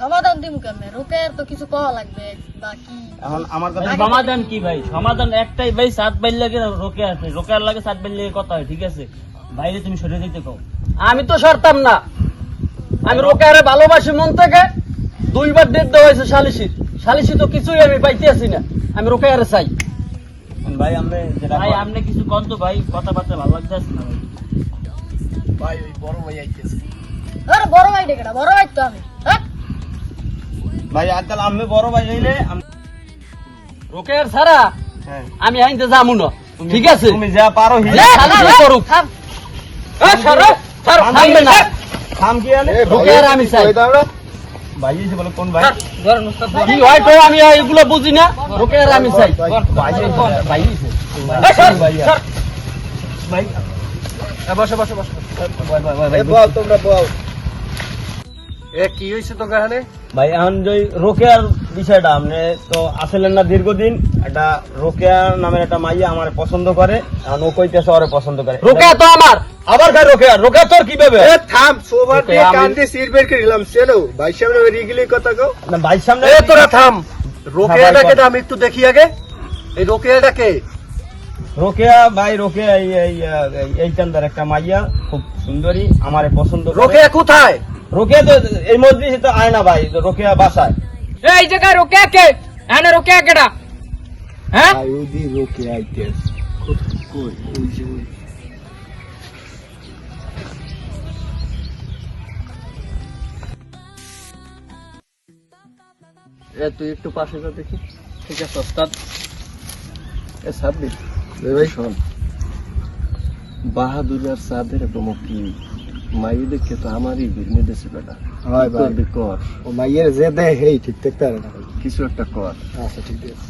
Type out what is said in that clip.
সমাধান দিমু কেমনে? রোকেয়ার তো কিছু কওয়া লাগবে বাকি। এখন আমার কথা সমাধান কি ভাই? সমাধান একটাই ভাই, 7 বাইল লাগে রোকে আছে, রোকেয়ার লাগে 7 বাইল লাগে কথা হয়, ঠিক আছে? বাইরে তুমি সরে দিতে কও। আমি তো সরতাম না, আমি রোকেয়ারে ভালোবাসি মন থেকে। 2 বার ডেট দেওয়া হয়েছে সালিশি তো কিছুই আমি পাইতে আছি না, আমি রোকেয়ারে চাই। ভাই আমরা যেটা ভাই আপনি কিছু কোন তো ভাই, কথাবার্তা ভালো লাগতেছে না ভাই। ভাই ওই বড় ভাই আইতেছে। আরে বড় ভাই ডেকেটা, বড় ভাই তো আমি। হ্যাঁ ভাই আজকাল আমি বড় ভাই হইলে রোকেয়ার ছাড়া হ্যাঁ আমি আইনতে যাবো না, ঠিক আছে? তুমি যা পারো হিলে সালিশি করুক। থাম। থামবে না, থাম কি আনে রোকেয়ার আমি চাই। ভাই এসে বলে কোন ভাই কি হয় তো আমি এগুলো বুঝি না, রোকেয়ার আমি চাই। ভাই ভাই এসে ভাই বসে বসে বসে। ভাই বল তোমরা বল। কি হয়েছে তো গাহানে? ভাই এখন যে রোকেয়ার বিষয়টা আপনি তো আসলেন না দীর্ঘদিন, একটা রোকেয়া নামের একটা মাইয়া আমার পছন্দ করে, এখন ও কইতেছে ওরে পছন্দ করে। রোকেয়া তো আমার, আবার খাই রোকেয়া, রোকেয়া তোর কি ভাবে? এ থাম, সোফার দিয়ে আমি- কান দিয়ে সিট বের করে দিলাম, চলো ভাই সামনে রিগিলি কথা কও। না ভাইয়ের সামনে এ তোরা থাম, হ্যাঁ, রোকেয়াটাকে ভাই, আমি একটু দেখি আগে। এই রোকেয়াটাকে রোকেয়া ভাই, রোকেয়া এই চান্দার একটা মাইয়া, খুব সুন্দরী, আমারে পছন্দ করে। রোকেয়া কোথায়? রোকেয়া তো এই মধ্যে তো আয় না ভাই, রোকেয়া বাসায়। এই জায়গায় রোকেয়া কে? এনে রোকেয়া কেডা? হ্যাঁ, ওদি রোকেয়া আইতেছে। কই ওই যে ওই। তুই একটু পাশে যা দেখি। ঠিক আছে ওস্তাদ। এ সাব্বির, ভাই শোন, বাহাদুর আর সাদের কি মাই দেখে তো আমারই বিরনে দেশে বেটা। হয় ভাই, করবি কর, ও মাইয়ের যে দেয় হেই ঠিক থাকতে পারে না ভাই। কিছু একটা কর। আচ্ছা ঠিক আছে।